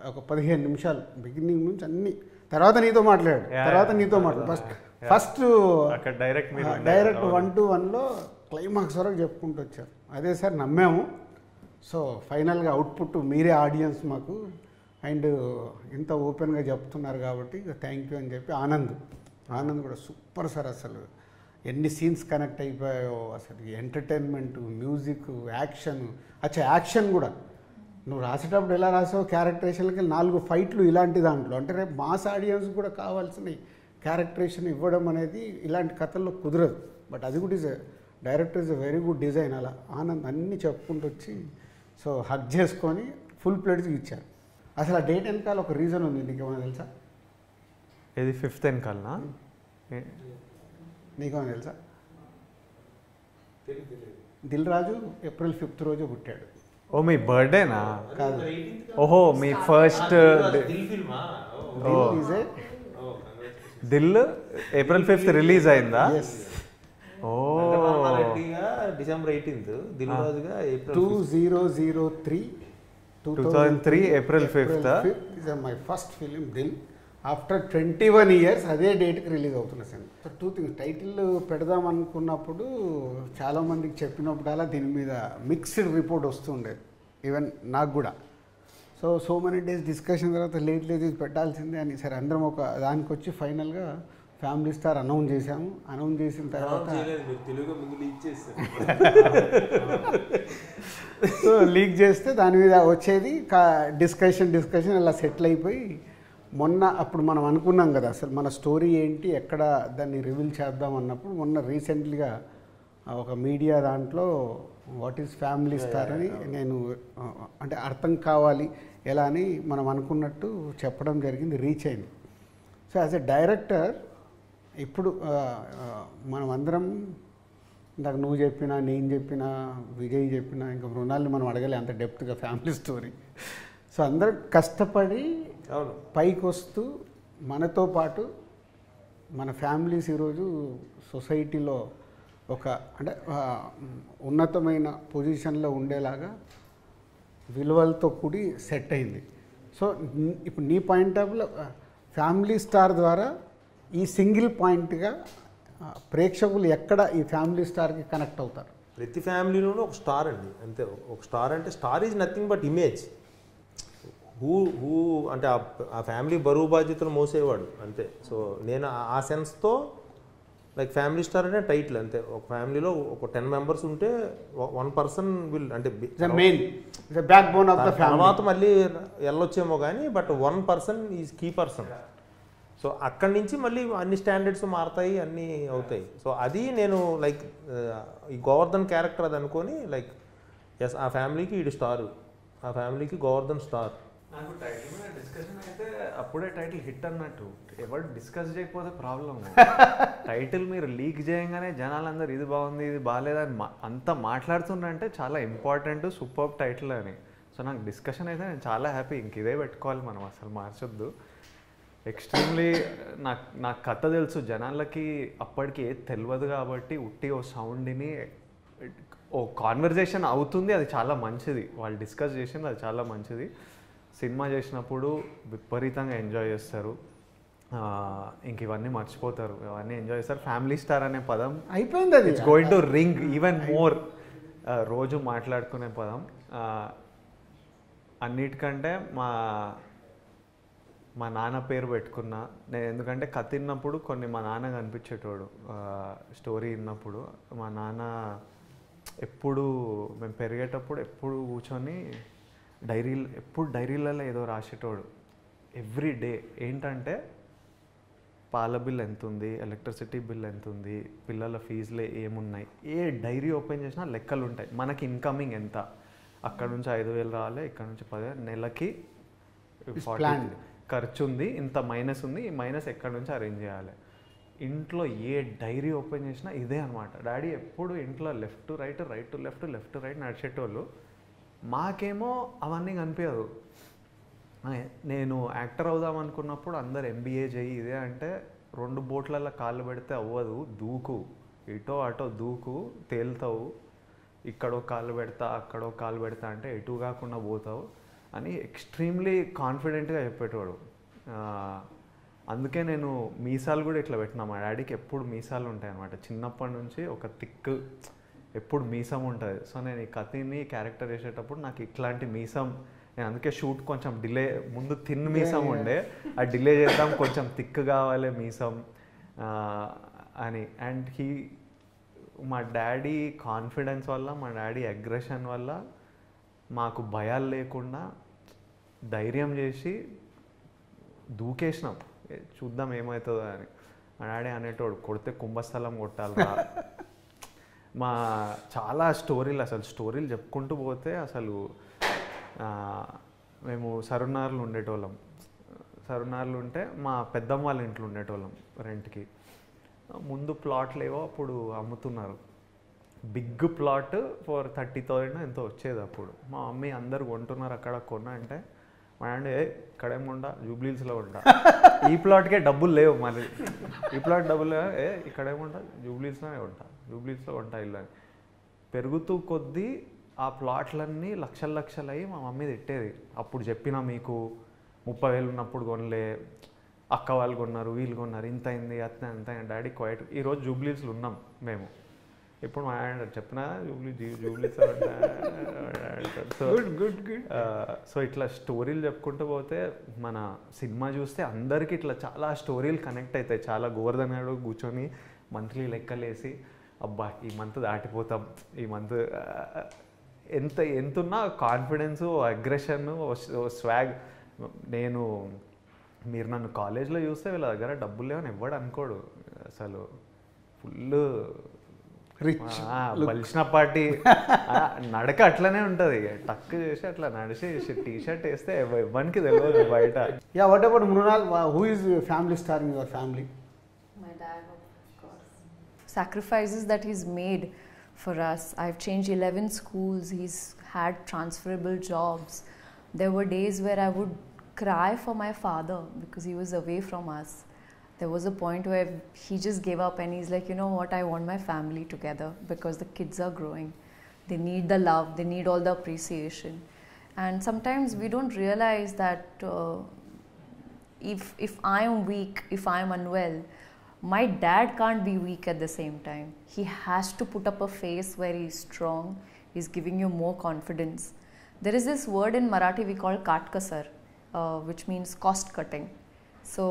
Speaker 1: ఒక 15 నిమిషాలు బిగినింగ్ నుంచి అన్ని. తర్వాత నీతో మాట్లాడు ఫస్ట్ డైరెక్ట్ 1 to 1లో క్లైమాక్స్ వరకు చెప్పుకుంటూ వచ్చారు. అదే సార్ నమ్మాము. సో ఫైనల్గా అవుట్పుట్ మీరే ఆడియన్స్ మాకు, అండ్ ఇంత ఓపెన్గా చెప్తున్నారు కాబట్టి థ్యాంక్ యూ అని చెప్పి ఆనంద్ కూడా సూపర్ సార్. అసలు ఎన్ని సీన్స్ కనెక్ట్ అయిపోయాయో, అసలు ఎంటర్టైన్మెంట్, మ్యూజిక్, యాక్షన్ కూడా నువ్వు రాసేటప్పుడు ఎలా రాసావు, క్యారెక్టరేషన్కి 4 ఫైట్లు ఇలాంటి దాంట్లో. అంటే రేపు మాస్ ఆడియన్స్ కూడా కావాల్సిన క్యారెక్టరేషన్ ఇవ్వడం అనేది ఇలాంటి కథల్లో కుదరదు. బట్ అది కూడా director is a very good design. అలా ఆనంద్ అన్నీ చెప్పుకుంటూ వచ్చి సో హక్ చేసుకొని ఫుల్ ప్లేట్స్ ఇచ్చారు. అసలు ఆ డేట్ వెనకాల ఒక రీజన్ ఉంది, నీకేమైనా తెలుసా?
Speaker 4: ఇది 5th వెనకాలనా?
Speaker 1: నీకేమైనా తెలుసా? దిల్ రాజు April 5th రోజు పుట్టాడు.
Speaker 4: ఓ మీ బర్త్డేనా?
Speaker 1: కాదు,
Speaker 4: ఓహో మీ first Dil April 5th release అయిందా? ఓ
Speaker 3: December 18th, దిల్ రాజుగా
Speaker 1: 2003
Speaker 4: April 5th
Speaker 1: is my first film Dil. After 21 years అదే డేట్కి రిలీజ్ అవుతున్న సినిమా. సో 2 things, టైటిల్ పెడదాం అనుకున్నప్పుడు చాలామందికి చెప్పినప్పుడు అలా దీని మీద మిక్స్డ్ రిపోర్ట్ వస్తుండేది, ఈవెన్ నాకు కూడా. సో మెనీ డేస్ డిస్కషన్ తర్వాత లేట్ ఇది పెట్టాల్సిందే అని సరే అందరం ఒక దానికి వచ్చి ఫైనల్గా ఫ్యామిలీ స్టార్ అనౌన్స్ చేసాము. అనౌన్స్ చేసిన తర్వాత సో లీక్ చేస్తే దాని మీద వచ్చేది డిస్కషన్ అలా సెటిల్ అయిపోయి మొన్న అప్పుడు మనం అనుకున్నాం కదా అసలు మన స్టోరీ ఏంటి, ఎక్కడ దాన్ని రివీల్ చేద్దాం అన్నప్పుడు మొన్న రీసెంట్లీగా ఒక మీడియా దాంట్లో వాట్ ఈజ్ ఫ్యామిలీ స్టార్ అని నేను అంటే అర్థం కావాలి ఎలా అని మనం అనుకున్నట్టు చెప్పడం జరిగింది, రీచ్ అయింది. సో యాజ్ ఎ డైరెక్టర్ ఇప్పుడు మనం అందరం ఇందాక నువ్వు చెప్పినా, నేను చెప్పినా, విజయ్ చెప్పినా, ఇంకా మృణాల్ని మనం అడగలే అంత డెప్త్గా ఫ్యామిలీ స్టోరీ. సో అందరం కష్టపడి పైకి వస్తూ మనతో పాటు మన ఫ్యామిలీస్ ఈరోజు సొసైటీలో ఒక అంటే ఉన్నతమైన పొజిషన్లో ఉండేలాగా విలువలతో కూడి సెట్ అయింది. సో ఇప్పుడు నీ పాయింట్ ఆఫ్ వ్యూలో ఫ్యామిలీ స్టార్ ద్వారా ఈ సింగిల్ పాయింట్గా ప్రేక్షకులు ఎక్కడ ఈ ఫ్యామిలీ స్టార్కి కనెక్ట్ అవుతారు?
Speaker 3: ప్రతి ఫ్యామిలీలోనూ ఒక స్టార్ అండి, అంతే. ఒక స్టార్ అంటే star is nothing but image. Who అంటే ఆ ఫ్యామిలీ బరువు బాధ్యతలు మోసేవాడు అంతే. సో నేను ఆ సెన్స్తో లైక్ ఫ్యామిలీ స్టార్ అంటే టైటిల్ అంతే. ఒక ఫ్యామిలీలో ఒక 10 members ఉంటే 1 person విల్ అంటే
Speaker 1: main backbone of the family.
Speaker 3: తర్వాత మళ్ళీ వెళ్ళొచ్చేమో కానీ but 1 person is key person. So అక్కడి నుంచి మళ్ళీ అన్ని స్టాండర్డ్స్ మారుతాయి, అన్నీ అవుతాయి. సో అది నేను లైక్ ఈ గోవర్ధన్ క్యారెక్టర్ అది అనుకొని లైక్ ఎస్ ఆ ఫ్యామిలీకి ఈడు స్టారు, ఆ ఫ్యామిలీకి గోవర్ధన్ స్టార్.
Speaker 4: నాకు టైటిల్ మీద డిస్కషన్ అయితే అప్పుడే టైటిల్ హిట్ అన్నట్టు. ఎవరు డిస్కస్ చేయకపోతే ప్రాబ్లమ్. టైటిల్ మీరు లీక్ చేయగానే జనాలందరూ ఇది బాగుంది ఇది బాగాలేదని అంతా మాట్లాడుతుందంటే చాలా ఇంపార్టెంట్ సూపర్ టైటిల్ అని. సో నాకు డిస్కషన్ అయితే నేను చాలా హ్యాపీ. ఇంక ఇదే పెట్టుకోవాలి మనం, అసలు మార్చొద్దు. ఎక్స్ట్రీమ్లీ నాకు కథ తెలుసు, జనాలకి అప్పటికి ఏది తెలియదు కాబట్టి ఉట్టి ఓ సౌండ్ని ఓ కాన్వర్జేషన్ అవుతుంది, అది చాలా మంచిది. వాళ్ళు డిస్కస్ చేసింది అది చాలా మంచిది. సినిమా చేసినప్పుడు విపరీతంగా ఎంజాయ్ చేస్తారు, ఇంక ఇవన్నీ మర్చిపోతారు, ఇవన్నీ ఎంజాయ్ చేస్తారు. ఫ్యామిలీ స్టార్ అనే పదం
Speaker 1: అయిపోయింది, అది
Speaker 4: it's going to ring even more. రోజు మాట్లాడుకునే పదం. అన్నిటికంటే మా నాన్న పేరు పెట్టుకున్నా నేను. ఎందుకంటే కథ విన్నప్పుడు కొన్ని మా నాన్న కనిపించేటోడు. స్టోరీ విన్నప్పుడు మా నాన్న ఎప్పుడు మేము పెరిగేటప్పుడు ఎప్పుడు కూర్చొని డైరీలలో ఏదో రాసేటోడు ఎవ్రీ డే. ఏంటంటే పాల బిల్ ఎంత ఉంది, ఎలక్ట్రిసిటీ బిల్ ఎంత ఉంది, పిల్లల ఫీజులు ఏమున్నాయి, ఏ డైరీ ఓపెన్ చేసినా లెక్కలు ఉంటాయి. మనకి ఇన్కమింగ్ ఎంత, అక్కడ నుంచి 5,000 రావాలి, ఇక్కడ నుంచి 10,000, నెలకి 40 ఖర్చు ఉంది, ఇంత మైనస్ ఉంది, ఈ మైనస్ ఎక్కడి నుంచి అరేంజ్ చేయాలి. ఇంట్లో ఏ డైరీ ఓపెన్ చేసినా ఇదే అనమాట. డాడీ ఎప్పుడు ఇంట్లో left to right, right to left, left to right నడిచేటోళ్ళు. మాకేమో అవన్నీ కనిపించదు. నేను యాక్టర్ అవుదాం అనుకున్నప్పుడు అందరు MBA చేయి ఇదే అంటే 2 బోట్లలో కాళ్ళు పెడితే అవ్వదు, దూకు, ఇటో అటో దూకు, తేలుతావు, ఇక్కడో కాళ్ళు పెడతా అక్కడో కాళ్ళు పెడతా అంటే ఎటు కాకుండా పోతావు అని ఎక్స్ట్రీమ్లీ కాన్ఫిడెంట్గా చెప్పేటోడు. అందుకే నేను మీసాలు కూడా ఇట్లా పెట్టినా. మా డాడీకి ఎప్పుడు మీసాలు ఉంటాయి అన్నమాట. చిన్నప్పటి నుంచి ఒక థిక్ ఎప్పుడు మీసం ఉంటుంది. సో నేను ఈ కథని క్యారెక్టర్ చేసేటప్పుడు నాకు ఇట్లాంటి మీసం, నేను అందుకే షూట్ కొంచెం డిలే, ముందు థిన్ మీసం ఉండే, ఆ డిలే చేద్దాం కొంచెం థిక్ కావాలి మీసం అని. అండ్ మా డాడీ కాన్ఫిడెన్స్ వల్ల, మా డాడీ అగ్రెషన్ వల్ల మాకు భయాలు లేకుండా ధైర్యం చేసి దూకేసినాం, చూద్దాం ఏమవుతుందో అని. మా డాడీ అనేటోడు కొడితే కుంభస్థలం కొట్టాలిరా. మా చాలా స్టోరీలు, అసలు స్టోరీలు చెప్పుకుంటూ పోతే అసలు మేము సరునార్లు ఉండేటోళ్ళం. సరునార్లు ఉంటే మా పెద్దమ్మ వాళ్ళ ఇంట్లో ఉండేటోళ్ళం రెంట్కి. ముందు ప్లాట్లు ఏవో అప్పుడు అమ్ముతున్నారు, బిగ్ ప్లాట్ ఫర్ 30,000 ఎంతో వచ్చేది అప్పుడు. మా మమ్మీ అందరు కొంటున్నారు అక్కడ కొన్నా అంటే మా డాడీ ఇక్కడేముండా జూబ్లీహిల్స్లో ఉంటా, ఈ ప్లాట్కే డబ్బులు లేవు, మళ్ళీ ఈ ప్లాట్ డబ్బులు లేవు, ఇక్కడేముంటా జూబ్లీహిల్స్లోనే ఉంటా, జూబ్లీహిల్స్లో ఉంటా ఇల్లు అని. పెరుగుతూ కొద్దీ ఆ ప్లాట్లన్నీ లక్షలు అయ్యి మా మమ్మీ తిట్టేది. అప్పుడు చెప్పినా మీకు 30,000 ఉన్నప్పుడు కొనలే, అక్క వాళ్ళు కొన్నారు, వీళ్ళు కొన్నారు, ఇంత అయింది అట్లా అంత. Daddy quiet. ఈరోజు జూబ్లీహిల్స్లో ఉన్నాం మేము. ఇప్పుడు మా డాడీ చెప్పినా జూబ్లీహిల్స్ సో ఇట్లా స్టోరీలు చెప్పుకుంటూ పోతే మన సినిమా చూస్తే అందరికీ ఇట్లా చాలా స్టోరీలు కనెక్ట్ అవుతాయి. చాలా గోవర్ధన్ గారు కూర్చొని మంత్లీ లెక్కలేసి అబ్బా ఈ మంత్ దాటిపోతాం, ఈ మంత్ ఎంతున్నా కాన్ఫిడెన్సు, అగ్రెషన్, స్వాగ్. మీరు నన్ను కాలేజ్లో చూస్తే వీళ్ళ దగ్గర డబ్బులు లేవని ఎవ్వడు అనుకోడు. అసలు ఫుల్ బలిసిన పార్టీ నడక అట్లనే ఉంటుంది. టక్ చేసి అట్లా నడిచి టీ-షర్ట్ వేస్తే ఎవరికి తెలియదు బయట.
Speaker 1: Yeah, what about Mrunal? Who is family star in your family?
Speaker 2: My dad, of course. Sacrifices that he's made for us. I've changed 11 schools. He's had transferable jobs. There were days where I would cry for my father because he was away from us. There was a point where he just gave up and he's like, you know what, I want my family together because the kids are growing. They need the love, they need all the appreciation. And sometimes we don't realize that if I am weak, if I am unwell, my dad can't be weak at the same time. He has to put up a face where he's strong, he's giving you more confidence. There is this word in Marathi we call katkasar, which means cost cutting. So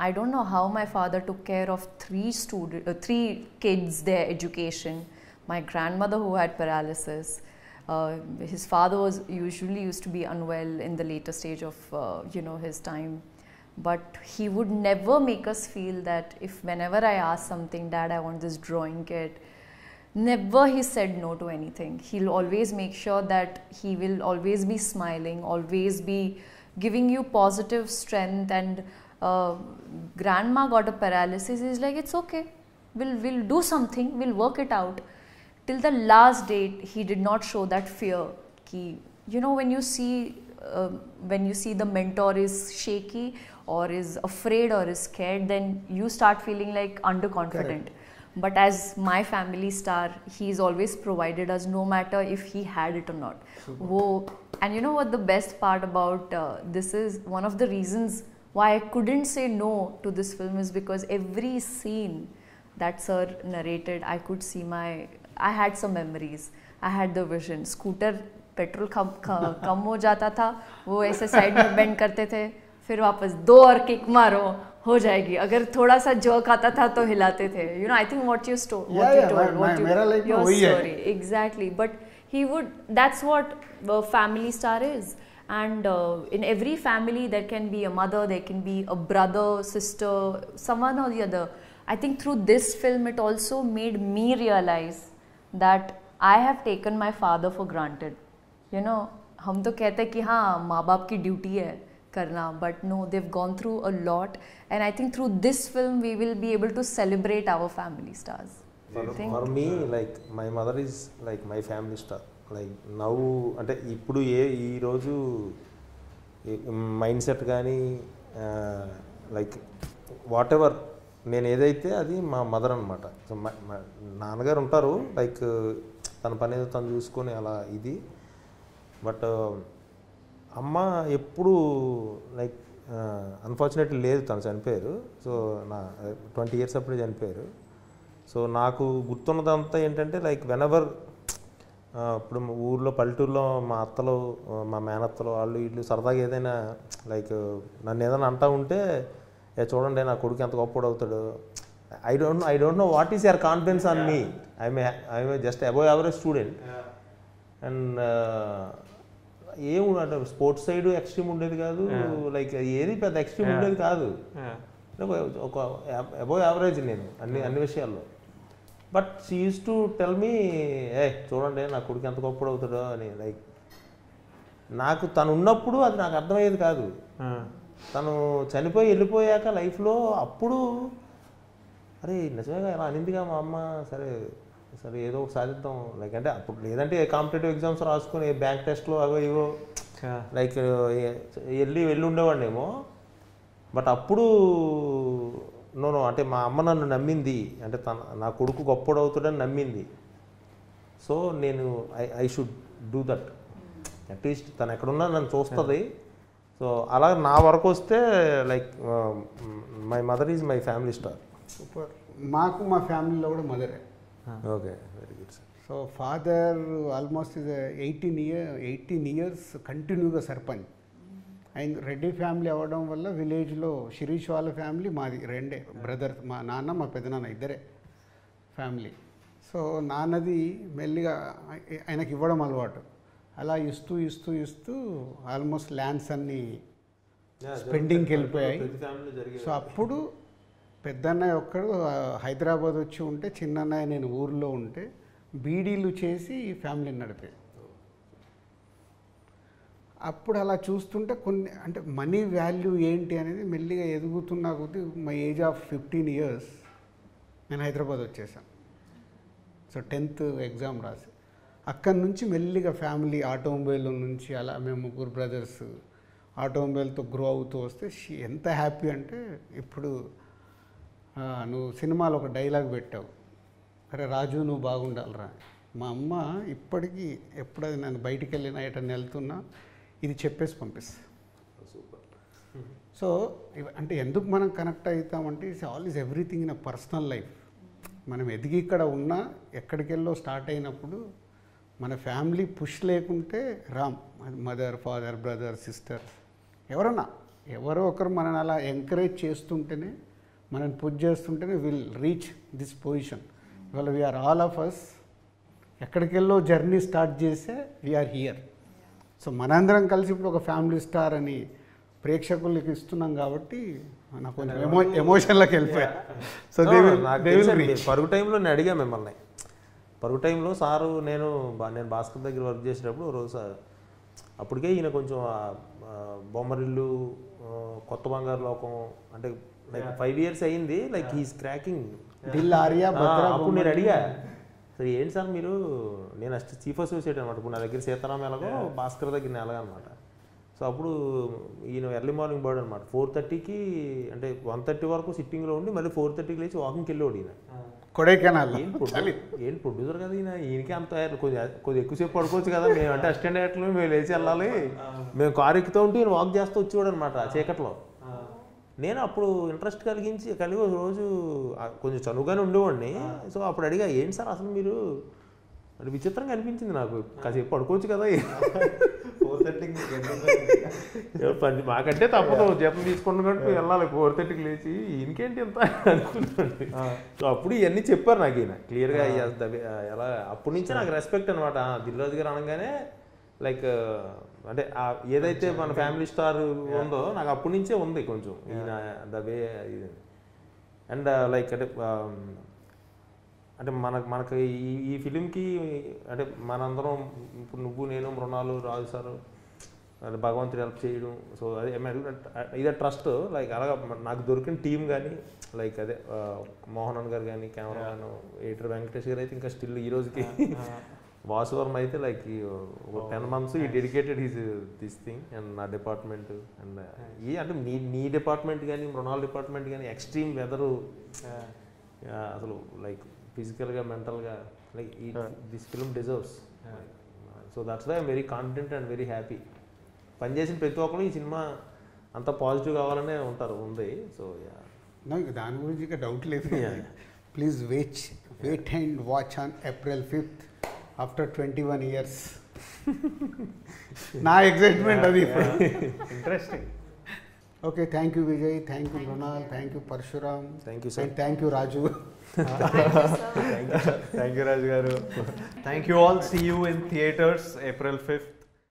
Speaker 2: I don't know how my father took care of 3 kids, their education. My grandmother who had paralysis. His father usually used to be unwell in the later stage of his time. But he would never make us feel that if whenever I ask something, Dad, I want this drawing kit, never he said no to anything. He'll always make sure that he will always be smiling, always be giving you positive strength. And grandma got a paralysis. He's like, it's okay, we'll do something, we'll work it out. Till the last date, he did not show that fear. When you see the mentor is shaky or is afraid or is scared, then you start feeling like underconfident. Correct. But as my family star, he's always provided us, no matter if he had it or not. And you know what the best part about this is, one of the reasons why I couldn't say no to this film is because every scene that sir narrated, I could see I had some memories. I had the vision. Scooter petrol कम हो जाता था, वो ऐसे side में bend करते थे, फिर वापस 2 और किक मारो हो जाएगी. अगर थोड़ा सा जर्क आता था तो हिलाते थे. You know, I think what you told,
Speaker 1: मेरा लाइफ में
Speaker 2: your
Speaker 1: वही है.
Speaker 2: story exactly. But he would. That's what a family star is. And in every family there can be a mother, there can be a brother, sister, someone or the other. I think through this film it also made me realize that I have taken my father for granted. You know, हम तो कहते हैं कि हाँ माँ बाप की duty है करना, but no, they've gone through a lot, and I think through this film we will be able to celebrate our family stars.
Speaker 3: For me, like my mother is like my family star. Like now, అంటే ఇప్పుడు ఈరోజు mind set కానీ like what ever నేను ఏదైతే అది మా mother అనమాట. So నాన్నగారు ఉంటారు లైక్ తన పని ఏదో తను చూసుకొని అలా ఇది, బట్ అమ్మ ఎప్పుడు లైక్ అన్ఫార్చునేట్లీ లేదు, తను చనిపోయారు. సో నా 20 years అప్పుడే చనిపోయారు. సో నాకు గుర్తున్నదంతా ఏంటంటే లైక్ వెనెవర్ ఇప్పుడు ఊర్లో పల్లెటూరులో మా అత్తలు మా మేనత్తలు వాళ్ళు వీళ్ళు సరదాగా ఏదైనా లైక్ నన్ను ఏదైనా అంటూ ఉంటే చూడండి నా కొడుకు ఎంత గొప్పడు అవుతాడు. I don't know what is your confidence on me. I'm just above average student. And ఏముంటే స్పోర్ట్స్ సైడ్ ఎక్స్ట్రీమ్ ఉండేది కాదు, లైక్ ఏది పెద్ద ఎక్స్ట్రీమ్ ఉండేది కాదు, ఒక అబోవ్ యావరేజ్ నేను అన్ని విషయాల్లో. But she use to tell me చూడండి నా కొడుకు ఎంత గొప్పడు అవుతాడో అని. లైక్ నాకు తను ఉన్నప్పుడు అది నాకు అర్థమయ్యేది కాదు. తను చనిపోయి వెళ్ళిపోయాక లైఫ్లో అప్పుడు అరే నిజమేగా ఇలా అనిందిగా మా అమ్మ, సరే సరే ఏదో ఒకటి సాధిద్దాం లైక్ అంటే అప్పుడు లేదంటే కాంపిటేటివ్ ఎగ్జామ్స్ రాసుకొని బ్యాంక్ టెస్ట్లో అవో ఇవో లైక్ వెళ్ళి ఉండేవాడినేమో. బట్ అప్పుడు నో అంటే మా అమ్మ నన్ను నమ్మింది, అంటే నా కొడుకు గొప్పడు అవుతాడని నమ్మింది. సో నేను I should do that. At least తను ఎక్కడున్నా నన్ను చూస్తుంది. సో అలా నా వరకు వస్తే like my mother is my family star.
Speaker 1: Super. మాకు మా ఫ్యామిలీలో కూడా మదరే.
Speaker 3: Okay, very good sir.
Speaker 1: So father almost is 18 years కంటిన్యూగా సర్పంచ్. అండ్ రెడ్డి ఫ్యామిలీ అవ్వడం వల్ల విలేజ్లో శిరీష్ వాళ్ళ ఫ్యామిలీ మాది రెండే బ్రదర్స్, మా నాన్న మా పెద్దనాన్న ఇద్దరే ఫ్యామిలీ. సో నాన్నది మెల్లిగా ఆయనకి ఇవ్వడం అలవాటు. అలా ఇస్తూ ఇస్తూ ఇస్తూ ఆల్మోస్ట్ ల్యాండ్స్ అన్నీ స్పెండింగ్కి వెళ్ళిపోయాయి. సో అప్పుడు పెద్దన్నయ్య ఒక్కడు హైదరాబాద్ వచ్చి ఉంటే, చిన్నన్నయ్య నేను ఊర్లో ఉంటే బీడీలు చేసి ఫ్యామిలీని నడిపే. అప్పుడు అలా చూస్తుంటే కొన్ని అంటే మనీ వాల్యూ ఏంటి అనేది మెల్లిగా ఎదుగుతున్నా కొద్దీ మై ఏజ్ ఆఫ్ 15 years నేను హైదరాబాద్ వచ్చేసాను. సో 10th ఎగ్జామ్ రాసి అక్కడి నుంచి మెల్లిగా ఫ్యామిలీ ఆటోమొబైల్ నుంచి అలా మేము 3 brothers ఆటోమొబైల్తో గ్రో అవుతూ వస్తే ఎంత హ్యాపీ అంటే, ఇప్పుడు నువ్వు సినిమాలో ఒక డైలాగ్ పెట్టావు, అరే రాజు నువ్వు బాగుండాలిరా. మా అమ్మ ఇప్పటికీ ఎప్పుడది నేను బయటికి వెళ్ళినా ఎటన్నా వెళ్తున్నా ఇది చెప్పేసి పంపిస్తా.
Speaker 3: సూపర్.
Speaker 1: సో అంటే ఎందుకు మనం కనెక్ట్ అవుతామంటే it's all is everything in a personal life. మనం ఎదిగి ఇక్కడ ఉన్నా ఎక్కడికెళ్ళో స్టార్ట్ అయినప్పుడు మన ఫ్యామిలీ పుష్ లేకుంటే మదర్ ఫాదర్ బ్రదర్ సిస్టర్ ఎవరో ఒకరు మనని అలా ఎంకరేజ్ చేస్తుంటేనే, మనని పుష్ చేస్తుంటేనే విల్ రీచ్ దిస్ పొజిషన్. ఇవాళ వీఆర్ ఆల్ ఆఫ్ అస్ ఎక్కడికెళ్ళో జర్నీ స్టార్ట్ చేస్తే వీఆర్ హియర్. సో మనందరం కలిసి ఇప్పుడు ఒక ఫ్యామిలీ స్టార్ అని ప్రేక్షకులకి ఇస్తున్నాం కాబట్టి నాకు కొంచెం ఎమోషన్లోకి వెళ్ళిపోయా. సో
Speaker 3: పరుగు టైంలో నేను అడిగా మిమ్మల్ని, పరుగు టైంలో సారు నేను భాస్కర్ దగ్గర వర్క్ చేసేటప్పుడు రోజు సార్ అప్పటికే ఈయన కొంచెం బొమ్మరిల్లు, కొత్త బంగారు లోకం అంటే లైక్ 5 years అయింది, లైక్ హీస్ క్రాకింగ్. అప్పుడు నేను అడిగా, సరే ఏంటి సార్ మీరు, నేను చీఫ్ అసోసియేట్ అనమాట, ఇప్పుడు నా దగ్గర సీతారాం ఎలాగో భాస్కర్ దగ్గర ఎలాగ అనమాట. సో అప్పుడు ఈయన ఎర్లీ మార్నింగ్ బర్డ్ అనమాట. 4:30కి అంటే 1:30 వరకు సిట్టింగ్లో ఉండి మళ్ళీ 4:30కి లేచి వాకింగ్కి వెళ్ళేవాడు ఈయన.
Speaker 1: కొడైకెనాల్
Speaker 3: ఏంటి ప్రొడ్యూసర్ కదా ఈయనకి అంత కొద్దిగా ఎక్కువసేపు పడుకోవచ్చు కదా, మేము అంటే అసిస్టెంట్ డైరెక్టర్లు మేము లేచి వెళ్ళాలి, మేము కారు ఎక్కుతూ ఉంటే ఈయన వాక్ చేస్తూ వచ్చేవాడు అనమాట చీకట్లో. నేను అప్పుడు ఇంట్రెస్ట్ కలిగి రోజు కొంచెం చనువుగానే ఉండేవాడిని. సో అప్పుడు అడిగా, ఏంటి సార్ అసలు మీరు అది విచిత్రంగా అనిపించింది నాకు. కాసేపు పడుకోవచ్చు కదా,
Speaker 4: 4:30
Speaker 3: మాకంటే తప్పదు, జీతం తీసుకున్నట్టు వెళ్ళాలి 4:30కి లేచి, ఈయనకేంటి ఎంత అనుకుంటుంది. సో అప్పుడు ఇవన్నీ చెప్పారు నాకు ఈయన క్లియర్గా. ఎలా అప్పటి నుంచి నాకు రెస్పెక్ట్ అనమాట. దిల్ రాజు గారు అనగానే లైక్ అంటే ఏదైతే మన ఫ్యామిలీ స్టార్ ఉందో నాకు అప్పటి నుంచే ఉంది కొంచెం ఈయన ద వే. అండ్ లైక్ అంటే మనకు ఈ ఫిలింకి అంటే మనందరం ఇప్పుడు నువ్వు, నేను, మృణాలు, రాజు సారు, అంటే భగవంతుడు హెల్ప్ చేయడం. సో అదే ఇదే ట్రస్ట్. లైక్ అలాగా నాకు దొరికిన టీం కానీ లైక్ అదే మోహన్ గారు కానీ, కెమెరామెన్ ఎడిటర్ వెంకటేష్ గారు అయితే ఇంకా స్టిల్ ఈ రోజుకి, వాసువర్మ అయితే లైక్ 10 months ఈ dedicated his this thing. And నా డిపార్ట్మెంట్ అండ్ అంటే నీ డిపార్ట్మెంట్ కానీ, మృణాల్ డిపార్ట్మెంట్ కానీ ఎక్స్ట్రీమ్ వెదరు అసలు లైక్ ఫిజికల్గా, మెంటల్గా like this film deserves. So that's why I'm very confident and very happy. పనిచేసిన ప్రతి ఒక్కరు ఈ సినిమా అంతా పాజిటివ్ కావాలనే ఉంది. సో
Speaker 1: నాకు దాని గురించి ఇక డౌట్ లేదు. Please wait and watch on April 5th after 21 years. నా ఎక్సైట్మెంట్ అది.
Speaker 4: Interesting.
Speaker 1: Okay, thank you Vijay, thank you Mrunal, thank you Parasuram,
Speaker 3: thank you sir,
Speaker 1: and thank you Raju.
Speaker 4: Thank you Raju గారు. Thank you all. See you in theatres April 5th.